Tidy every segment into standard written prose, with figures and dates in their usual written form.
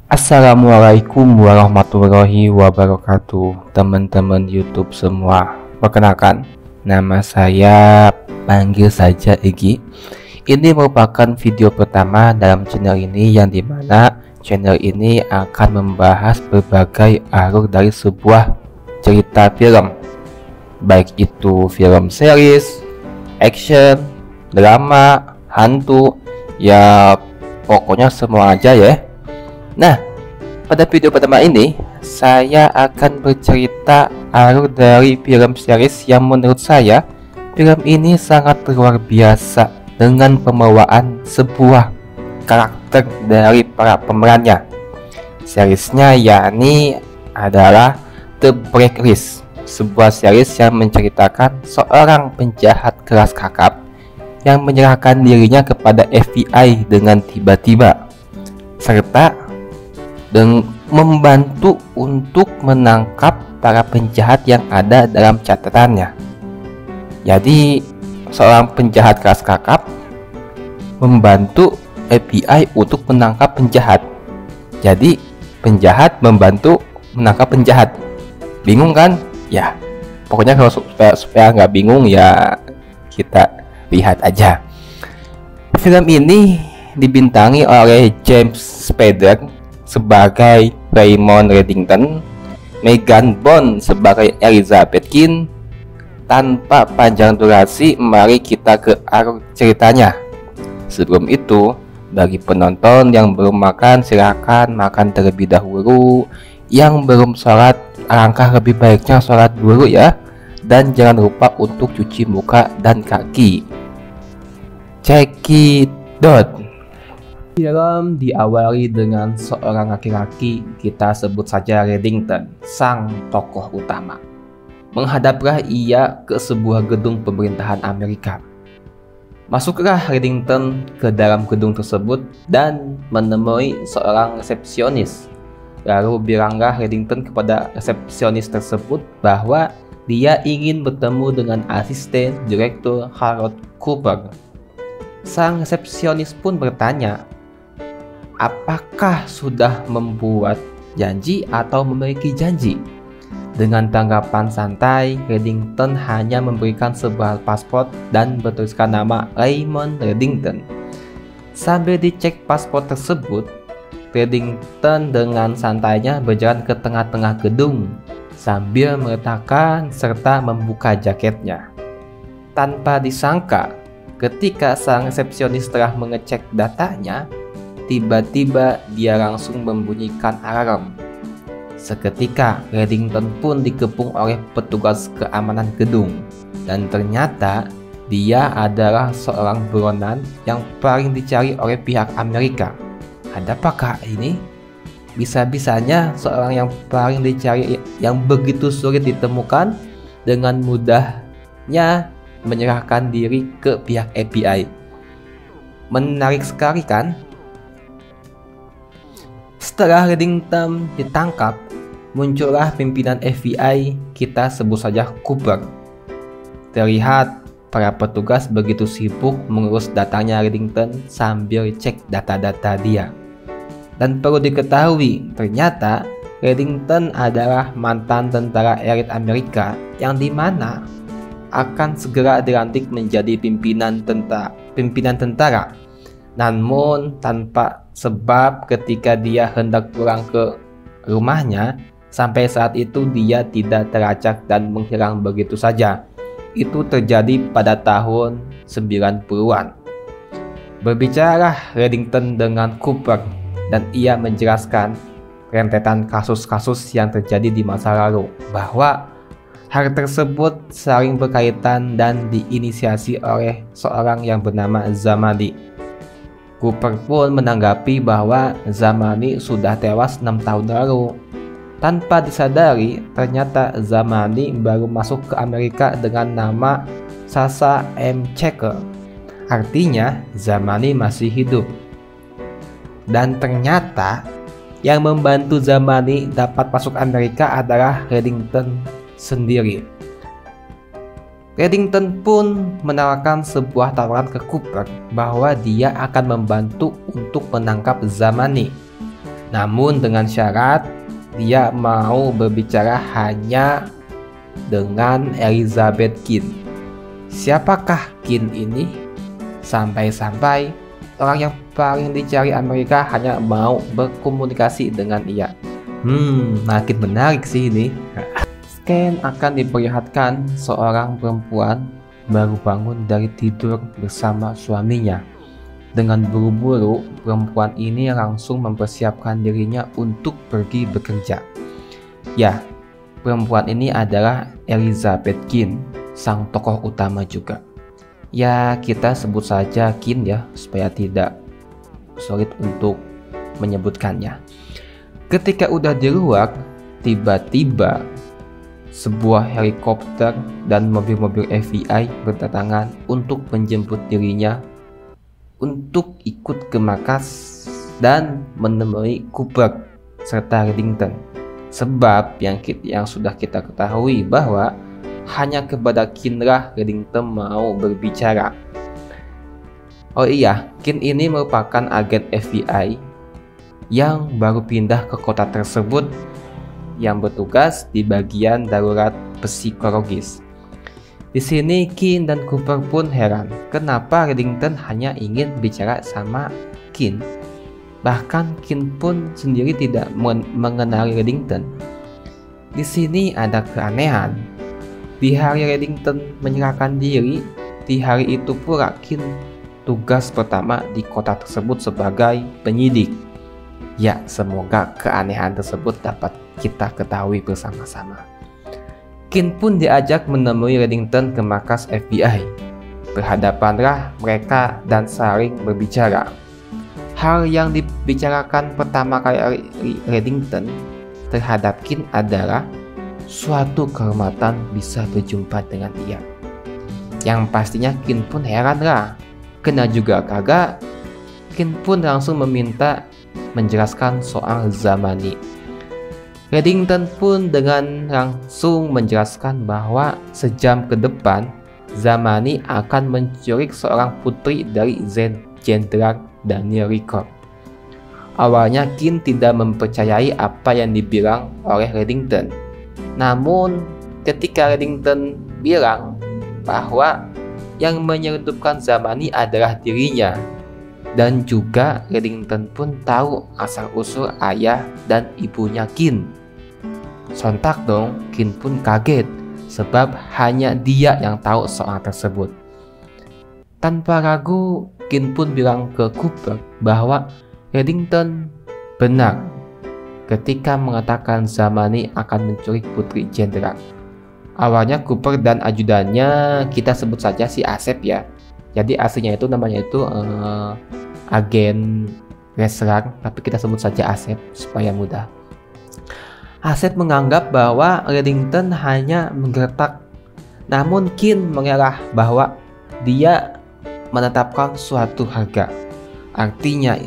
Assalamualaikum warahmatullahi wabarakatuh, teman-teman YouTube semua. Perkenalkan, nama saya, panggil saja Egi. Ini merupakan video pertama dalam channel ini, yang dimana channel ini akan membahas berbagai alur dari sebuah cerita film, baik itu film series, action, drama, hantu, ya pokoknya semua aja ya. Nah, pada video pertama ini saya akan bercerita alur dari film series yang menurut saya film ini sangat luar biasa dengan pembawaan sebuah karakter dari para pemerannya. Seriesnya yakni adalah The Blacklist, sebuah series yang menceritakan seorang penjahat keras kakap yang menyerahkan dirinya kepada FBI dengan tiba-tiba, serta dan membantu untuk menangkap para penjahat yang ada dalam catatannya. Jadi seorang penjahat keras kakap membantu FBI untuk menangkap penjahat. Jadi penjahat membantu menangkap penjahat. Bingung kan? Ya, pokoknya kalau supaya nggak bingung ya kita lihat aja. Film ini dibintangi oleh James Spader sebagai Raymond Reddington, Megan Bond sebagai Elizabeth Kane. Tanpa panjang durasi, mari kita ke alur ceritanya. Sebelum itu, bagi penonton yang belum makan, silakan makan terlebih dahulu. Yang belum sholat, alangkah lebih baiknya sholat dulu ya. Dan jangan lupa untuk cuci muka dan kaki. Cekidot. Film diawali dengan seorang laki-laki, kita sebut saja Reddington, sang tokoh utama. Menghadaplah ia ke sebuah gedung pemerintahan Amerika. Masuklah Reddington ke dalam gedung tersebut dan menemui seorang resepsionis. Lalu bilanglah Reddington kepada resepsionis tersebut bahwa dia ingin bertemu dengan asisten direktur Harold Cooper. Sang resepsionis pun bertanya, apakah sudah membuat janji atau memiliki janji? Dengan tanggapan santai, Reddington hanya memberikan sebuah paspor dan bertuliskan nama Raymond Reddington. Sambil dicek paspor tersebut, Reddington dengan santainya berjalan ke tengah-tengah gedung sambil meletakkan serta membuka jaketnya. Tanpa disangka, ketika sang resepsionis telah mengecek datanya, tiba-tiba dia langsung membunyikan alarm. Seketika Reddington pun dikepung oleh petugas keamanan gedung, dan ternyata dia adalah seorang buronan yang paling dicari oleh pihak Amerika. Adapakah ini? Bisa-bisanya seorang yang paling dicari yang begitu sulit ditemukan dengan mudahnya menyerahkan diri ke pihak FBI. Menarik sekali kan? Setelah Reddington ditangkap, muncullah pimpinan FBI, kita sebut saja Cooper. Terlihat para petugas begitu sibuk mengurus datanya Reddington sambil cek data-data dia. Dan perlu diketahui, ternyata Reddington adalah mantan tentara elit Amerika yang dimana akan segera dilantik menjadi pimpinan tentara. Namun tanpa sebab ketika dia hendak pulang ke rumahnya, sampai saat itu dia tidak teracak dan menghilang begitu saja. Itu terjadi pada tahun 90-an. Berbicara Reddington dengan Cooper dan ia menjelaskan rentetan kasus-kasus yang terjadi di masa lalu, bahwa hal tersebut saling berkaitan dan diinisiasi oleh seorang yang bernama Zamani. Cooper pun menanggapi bahwa Zamani sudah tewas 6 tahun lalu. Tanpa disadari, ternyata Zamani baru masuk ke Amerika dengan nama Sasha M. Checker. Artinya Zamani masih hidup. Dan ternyata yang membantu Zamani dapat masuk Amerika adalah Reddington sendiri. Reddington pun menawarkan sebuah tawaran ke Cooper bahwa dia akan membantu untuk menangkap Zamani. Namun dengan syarat dia mau berbicara hanya dengan Elizabeth Kin. Siapakah Kin ini? Sampai-sampai orang yang paling dicari Amerika hanya mau berkomunikasi dengan ia. Makin menarik sih ini. Scan akan diperlihatkan seorang perempuan baru bangun dari tidur bersama suaminya. Dengan buru-buru, perempuan ini langsung mempersiapkan dirinya untuk pergi bekerja. Ya, perempuan ini adalah Elizabeth Kin, sang tokoh utama juga. Ya, kita sebut saja Kin ya, supaya tidak sulit untuk menyebutkannya. Ketika udah di luar, tiba-tiba sebuah helikopter dan mobil-mobil FBI berdatangan untuk menjemput dirinya untuk ikut ke markas dan menemui Cooper serta Reddington. Sebab yang sudah kita ketahui bahwa hanya kepada Kinlah Reddington mau berbicara. Oh iya, Kin ini merupakan agen FBI yang baru pindah ke kota tersebut yang bertugas di bagian darurat psikologis. Di sini Kin dan Cooper pun heran kenapa Reddington hanya ingin bicara sama Kin. Bahkan Kin pun sendiri tidak mengenali Reddington. Di sini ada keanehan. Di hari Reddington menyerahkan diri, di hari itu pula Kin tugas pertama di kota tersebut sebagai penyidik. Ya, semoga keanehan tersebut dapat kita ketahui bersama-sama. Kin pun diajak menemui Reddington ke markas FBI. Berhadapanlah mereka dan saling berbicara. Hal yang dibicarakan pertama kali Reddington terhadap Kin adalah suatu kehormatan bisa berjumpa dengan dia. Yang pastinya Kin pun heran lah. Kena juga kagak? Kin pun langsung meminta menjelaskan soal Zamani. Reddington pun dengan langsung menjelaskan bahwa sejam ke depan Zamani akan menculik seorang putri dari Jenderal Daniel Rickhorn. Awalnya Kin tidak mempercayai apa yang dibilang oleh Reddington. Namun ketika Reddington bilang bahwa yang menyelundupkan Zamani adalah dirinya, dan juga Reddington pun tahu asal-usul ayah dan ibunya Kin. Sontak dong, Kin pun kaget sebab hanya dia yang tahu soal tersebut. Tanpa ragu, Kin pun bilang ke Cooper bahwa Reddington benar ketika mengatakan Zamani akan menculik putri jenderal. Awalnya Cooper dan ajudannya kita sebut saja si Asep ya. Jadi aslinya itu namanya itu agen Resrar, tapi kita sebut saja Asep supaya mudah. Asep menganggap bahwa Reddington hanya menggertak, namun Kin mengalah bahwa dia menetapkan suatu harga. Artinya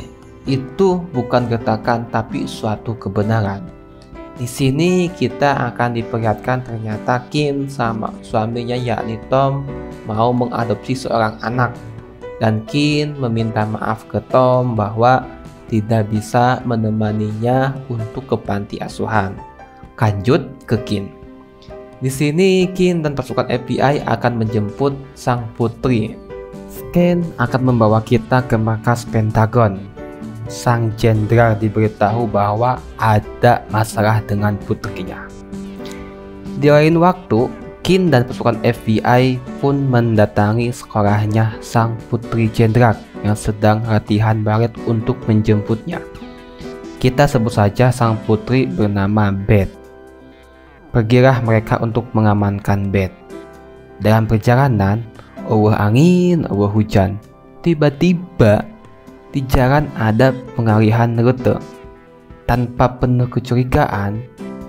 itu bukan gertakan tapi suatu kebenaran. Di sini kita akan diperlihatkan ternyata Kin sama suaminya yakni Tom mau mengadopsi seorang anak, dan Kin meminta maaf ke Tom bahwa tidak bisa menemaninya untuk ke panti asuhan. Lanjut ke Kin. Di sini Kin dan pasukan FBI akan menjemput sang putri. Scan akan membawa kita ke markas Pentagon. Sang jenderal diberitahu bahwa ada masalah dengan putrinya. Di lain waktu, Kin dan pasukan FBI pun mendatangi sekolahnya sang putri jenderal yang sedang latihan balet untuk menjemputnya. Kita sebut saja sang putri bernama Beth. Pergilah mereka untuk mengamankan Beth. Dalam perjalanan, eueuh angin, eueuh hujan. Tiba-tiba di jalan ada pengalihan rute. Tanpa penuh kecurigaan,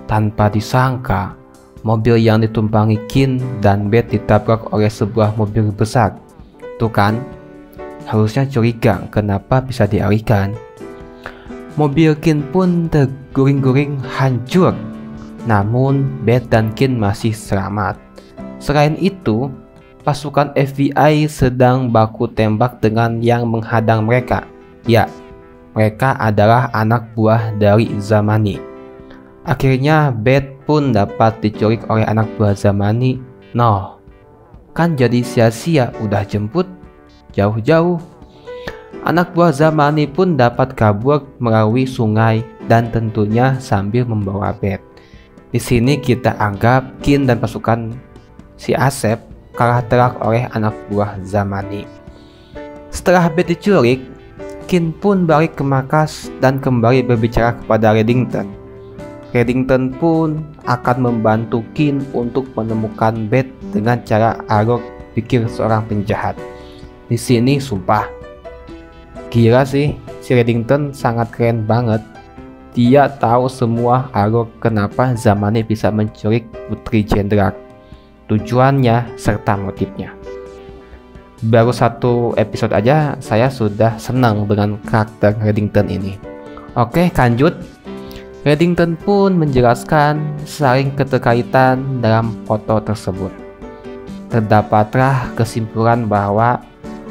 tanpa disangka, mobil yang ditumpangi Kin dan Beth ditabrak oleh sebuah mobil besar. Tuh kan, harusnya curiga kenapa bisa dialihkan. Mobil Kin pun terguling-guling hancur. Namun Beth dan Kin masih selamat. Selain itu, pasukan FBI sedang baku tembak dengan yang menghadang mereka. Ya, mereka adalah anak buah dari Zamani. Akhirnya Beth pun dapat diculik oleh anak buah Zamani. Noh, kan jadi sia-sia udah jemput jauh-jauh. Anak buah Zamani pun dapat kabur melalui sungai dan tentunya sambil membawa Beth. Di sini kita anggap Qin dan pasukan si Asep kalah telak oleh anak buah Zamani. Setelah Beth diculik, Qin pun balik ke markas dan kembali berbicara kepada Reddington. Reddington pun akan membantu Qin untuk menemukan Beth dengan cara Arog pikir seorang penjahat. Di sini sumpah, gila sih, si Reddington sangat keren banget. Dia tahu semua Arog kenapa Zamani bisa menculik Putri Jendrak, tujuannya serta motifnya. Baru satu episode aja saya sudah senang dengan karakter Reddington ini. Oke, lanjut. Reddington pun menjelaskan saling keterkaitan dalam foto tersebut. Terdapatlah kesimpulan bahwa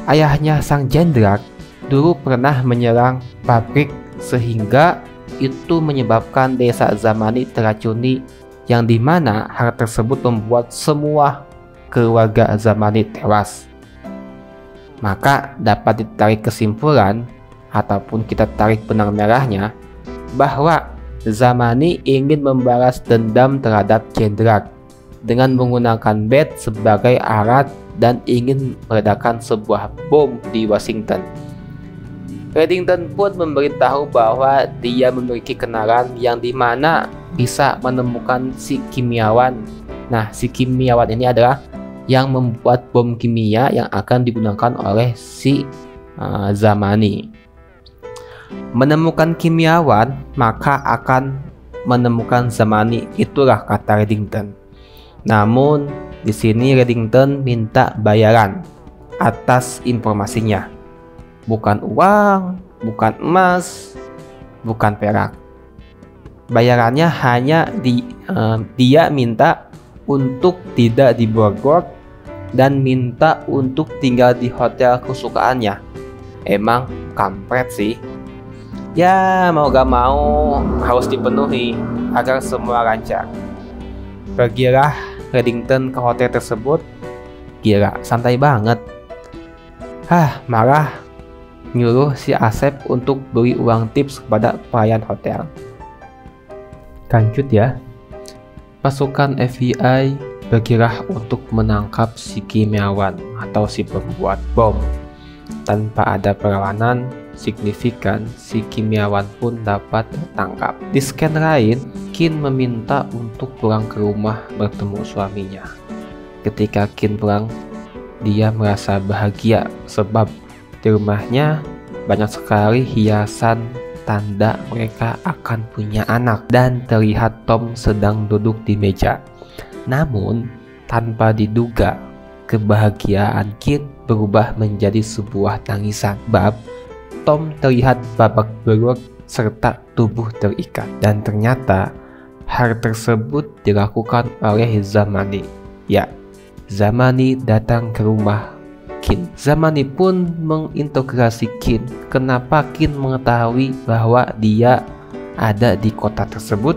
ayahnya sang Jendrak dulu pernah menyerang pabrik sehingga itu menyebabkan desa Zamani teracuni, yang dimana hal tersebut membuat semua keluarga Zamani tewas. Maka dapat ditarik kesimpulan ataupun kita tarik benang merahnya bahwa Zamani ingin membalas dendam terhadap Jendrak dengan menggunakan Beth sebagai alat dan ingin meledakkan sebuah bom di Washington. Reddington pun memberitahu bahwa dia memiliki kenalan yang dimana bisa menemukan si kimiawan. Nah, si kimiawan ini adalah yang membuat bom kimia yang akan digunakan oleh si Zamani. Menemukan kimiawan maka akan menemukan Zamani, itulah kata Reddington. Namun di sini Reddington minta bayaran atas informasinya, bukan uang, bukan emas, bukan perak. Bayarannya hanya dia minta untuk tidak diborgol dan minta untuk tinggal di hotel kesukaannya. Emang kampret sih. Ya mau gak mau harus dipenuhi agar semua lancar. Pergilah Reddington ke hotel tersebut. Gila, santai banget. Malah nyuruh si Asep untuk beri uang tips kepada pelayan hotel. Lanjut ya. Pasukan FBI bergerak untuk menangkap si kimiawan atau si pembuat bom. Tanpa ada perlawanan signifikan, si kimiawan pun dapat tertangkap. Di scan lain, Qin meminta untuk pulang ke rumah bertemu suaminya. Ketika Qin pulang, dia merasa bahagia sebab di rumahnya banyak sekali hiasan tanda mereka akan punya anak, dan terlihat Tom sedang duduk di meja. Namun tanpa diduga, kebahagiaan Qin berubah menjadi sebuah tangisan sebab Tom terlihat babak belur serta tubuh terikat, dan ternyata hal tersebut dilakukan oleh Zamani. Ya, Zamani datang ke rumah Qin. Zamani pun menginterogasi Qin. Kenapa Qin mengetahui bahwa dia ada di kota tersebut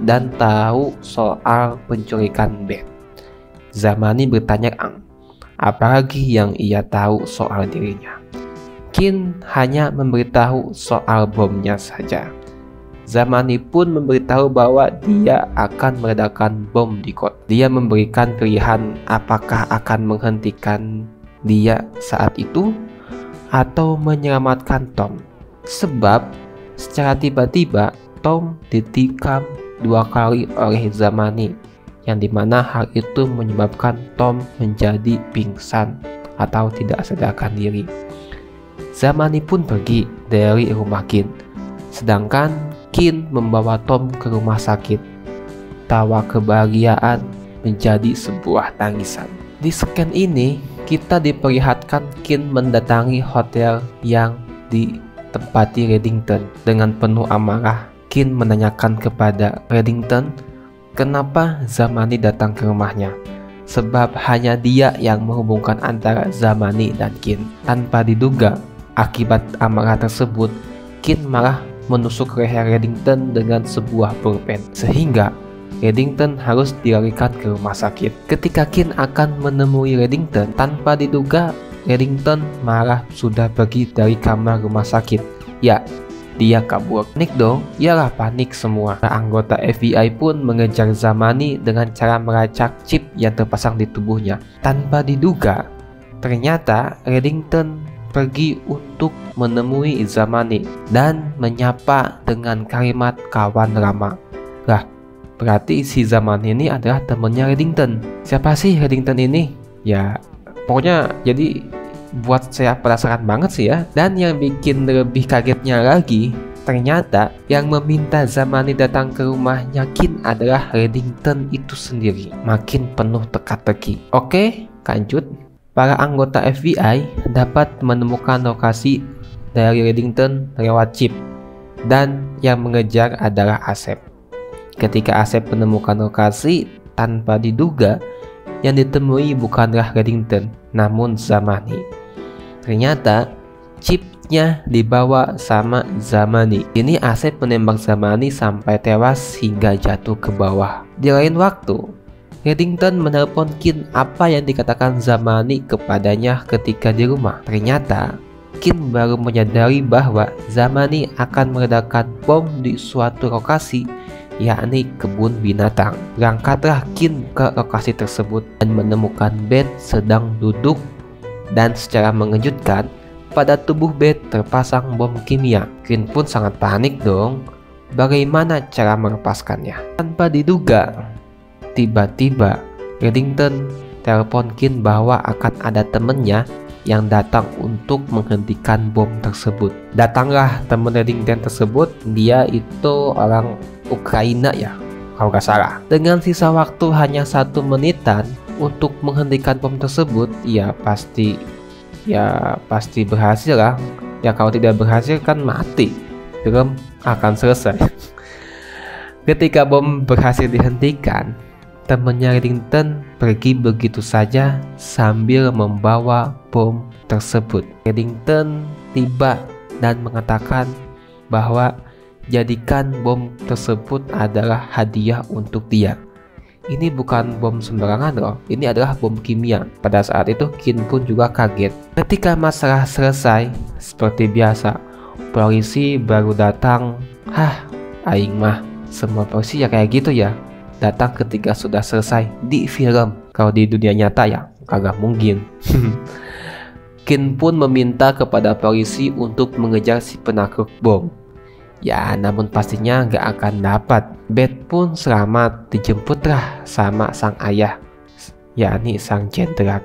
dan tahu soal penculikan Beth? Zamani bertanya apalagi yang ia tahu soal dirinya. Qin hanya memberitahu soal bomnya saja. Zamani pun memberitahu bahwa dia akan meledakkan bom di kota. Dia memberikan pilihan apakah akan menghentikan dia saat itu atau menyelamatkan Tom. Sebab secara tiba-tiba Tom ditikam 2 kali oleh Zamani, yang dimana hal itu menyebabkan Tom menjadi pingsan atau tidak sadarkan diri. Zamani pun pergi dari rumah Qin, sedangkan Qin membawa Tom ke rumah sakit. Tawa kebahagiaan menjadi sebuah tangisan. Di scan ini kita diperlihatkan Qin mendatangi hotel yang ditempati Reddington. Dengan penuh amarah, Qin menanyakan kepada Reddington kenapa Zamani datang ke rumahnya. Sebab hanya dia yang menghubungkan antara Zamani dan Qin. Tanpa diduga, akibat amarah tersebut, Kin malah menusuk leher Reddington dengan sebuah pulpen, sehingga Reddington harus dilarikan ke rumah sakit. Ketika Kin akan menemui Reddington, tanpa diduga Reddington malah sudah pergi dari kamar rumah sakit. Ya, dia kabur. Panik dong, iyalah panik semua. Anggota FBI pun mengejar Zamani dengan cara melacak chip yang terpasang di tubuhnya. Tanpa diduga, ternyata Reddington pergi untuk menemui Zamani dan menyapa dengan kalimat kawan lama. Lah, berarti si Zamani ini adalah temennya Reddington. Siapa sih Reddington ini? Ya, pokoknya jadi buat saya penasaran banget sih ya. Dan yang bikin lebih kagetnya lagi, ternyata yang meminta Zamani datang ke rumahnya Kin adalah Reddington itu sendiri. Makin penuh teka-teki. Oke, lanjut. Para anggota FBI dapat menemukan lokasi dari Reddington lewat chip, dan yang mengejar adalah Asep. Ketika Asep menemukan lokasi, tanpa diduga yang ditemui bukanlah Reddington, namun Zamani. Ternyata chipnya dibawa sama Zamani. Ini Asep menembak Zamani sampai tewas hingga jatuh ke bawah. Di lain waktu, Reddington menelpon Kin apa yang dikatakan Zamani kepadanya ketika di rumah. Ternyata Kin baru menyadari bahwa Zamani akan meledakan bom di suatu lokasi, yakni kebun binatang. Berangkatlah Kin ke lokasi tersebut dan menemukan Beth sedang duduk, dan secara mengejutkan pada tubuh Beth terpasang bom kimia. Kin pun sangat panik dong. Bagaimana cara melepaskannya? Tanpa diduga, tiba-tiba Reddington telepon Kin bahwa akan ada temennya yang datang untuk menghentikan bom tersebut. Datanglah temen Reddington tersebut. Dia itu orang Ukraina ya, kalau gak salah. Dengan sisa waktu hanya 1 menitan untuk menghentikan bom tersebut, ya pasti berhasil lah. Ya kalau tidak berhasil kan mati, film akan selesai. Ketika bom berhasil dihentikan, temannya Reddington pergi begitu saja sambil membawa bom tersebut. Reddington tiba dan mengatakan bahwa jadikan bom tersebut adalah hadiah untuk dia. Ini bukan bom sembarangan loh, ini adalah bom kimia. Pada saat itu Kin pun juga kaget. Ketika masalah selesai, seperti biasa, polisi baru datang. Aing mah, semua polisi ya kayak gitu ya, datang ketika sudah selesai di film. Kalau di dunia nyata ya kagak mungkin. Kin pun meminta kepada polisi untuk mengejar si penakluk bom. Ya, namun pastinya gak akan dapat. Beth pun selamat dijemputlah sama sang ayah, yakni sang jenderal.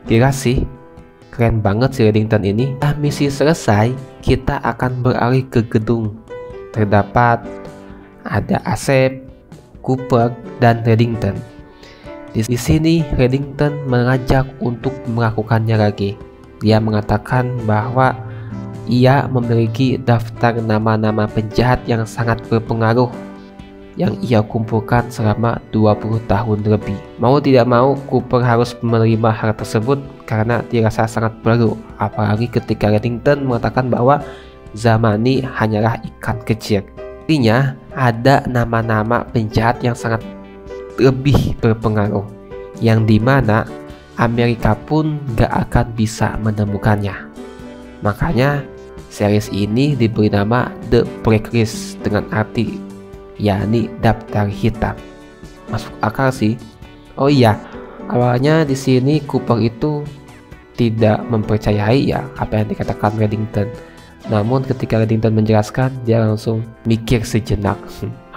Gila sih, keren banget si Reddington ini. Misi selesai, kita akan beralih ke gedung. Terdapat ada Asep, Cooper, dan Reddington. Di sini Reddington mengajak untuk melakukannya lagi. Dia mengatakan bahwa ia memiliki daftar nama-nama penjahat yang sangat berpengaruh yang ia kumpulkan selama 20 tahun lebih. Mau tidak mau, Cooper harus menerima hal tersebut karena dirasa sangat perlu. Apalagi ketika Reddington mengatakan bahwa Zamani hanyalah ikan kecil. Artinya ada nama-nama penjahat yang sangat lebih berpengaruh, yang dimana Amerika pun gak akan bisa menemukannya. Makanya series ini diberi nama The Blacklist dengan arti yakni daftar hitam. Masuk akal sih. Oh iya, awalnya di sini Cooper itu tidak mempercayai ya apa yang dikatakan Reddington. Namun ketika Reddington menjelaskan, dia langsung mikir sejenak.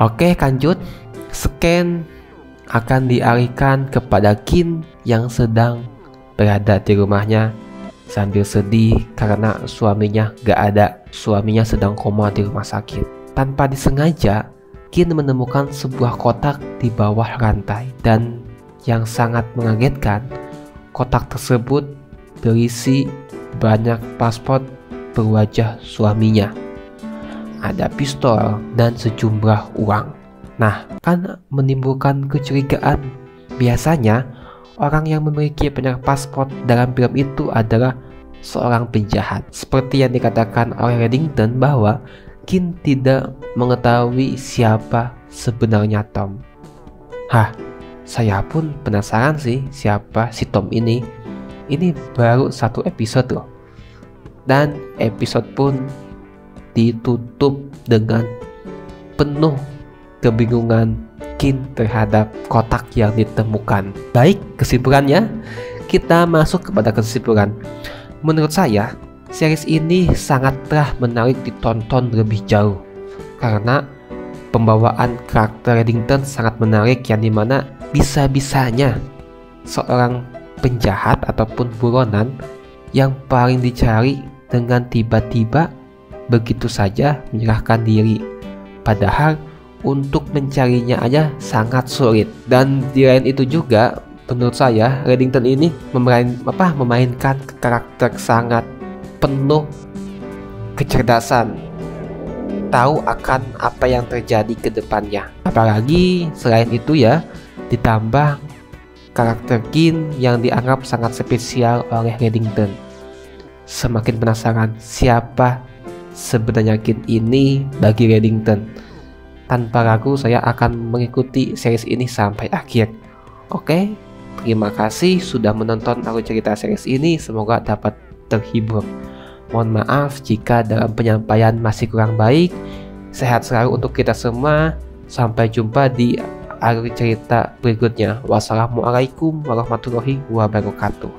Oke, lanjut. Scan akan dialihkan kepada Kin yang sedang berada di rumahnya sambil sedih karena suaminya gak ada. Suaminya sedang koma di rumah sakit. Tanpa disengaja, Kin menemukan sebuah kotak di bawah rantai, dan yang sangat mengagetkan, kotak tersebut berisi banyak paspor berwajah suaminya. Ada pistol dan sejumlah uang. Nah, kan menimbulkan kecurigaan. Biasanya orang yang memiliki banyak paspor dalam film itu adalah seorang penjahat. Seperti yang dikatakan oleh Reddington bahwa Kin tidak mengetahui siapa sebenarnya Tom. Saya pun penasaran sih siapa si Tom ini. Ini baru 1 episode loh. Dan episode pun ditutup dengan penuh kebingungan Kin terhadap kotak yang ditemukan. Baik, kesimpulannya kita masuk kepada kesimpulan. Menurut saya, series ini sangatlah menarik ditonton lebih jauh karena pembawaan karakter Reddington sangat menarik, yang dimana bisa-bisanya seorang penjahat ataupun buronan yang paling dicari dengan tiba-tiba begitu saja menyerahkan diri, padahal untuk mencarinya aja sangat sulit. Dan di lain itu juga menurut saya Reddington ini memainkan karakter sangat penuh kecerdasan, tahu akan apa yang terjadi ke depannya. Apalagi selain itu ya, ditambah karakter Kin yang dianggap sangat spesial oleh Reddington. Semakin penasaran siapa sebenarnya Kin ini bagi Reddington. Tanpa ragu saya akan mengikuti series ini sampai akhir. Oke, terima kasih sudah menonton alur cerita series ini. Semoga dapat terhibur. Mohon maaf jika dalam penyampaian masih kurang baik. Sehat selalu untuk kita semua. Sampai jumpa di alur cerita berikutnya. Wassalamualaikum warahmatullahi wabarakatuh.